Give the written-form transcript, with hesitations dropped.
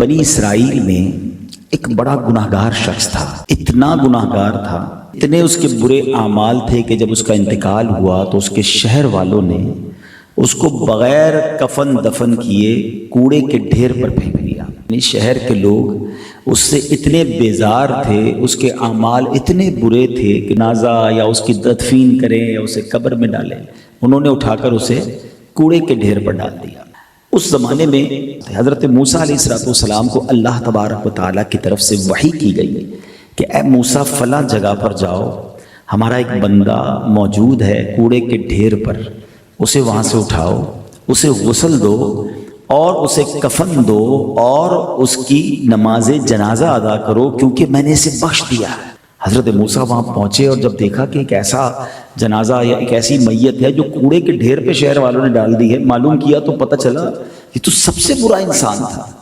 बनी इसराइल में एक बड़ा गुनाहगार शख्स था। इतना गुनाहगार था, इतने उसके बुरे आमाल थे कि जब उसका इंतकाल हुआ तो उसके शहर वालों ने उसको बगैर कफन दफन किए कूड़े के ढेर पर फेंक दिया। शहर के लोग उससे इतने बेजार थे, उसके आमाल इतने बुरे थे कि जनाजा या उसकी दफन करें या उसे कब्र में डालें, उन्होंने उठाकर उसे कूड़े के ढेर पर डाल दिया। उस ज़माने में हज़रत मूसा अलैहिस्सलाम को अल्लाह तबारक व तआला की तरफ से वही की गई कि ए मूसा फला जगह पर जाओ, हमारा एक बंदा मौजूद है कूड़े के ढेर पर, उसे वहाँ से उठाओ, उसे गुस्ल दो और उसे कफन दो और उसकी नमाज जनाजा अदा करो, क्योंकि मैंने इसे बख्श दिया है। हज़रत मूसा वहाँ पहुँचे और जब देखा कि एक ऐसा जनाजा या एक ऐसी मैयत है जो कूड़े के ढेर पे शहर वालों ने डाल दी है, मालूम किया तो पता चला ये तो सबसे बुरा इंसान था।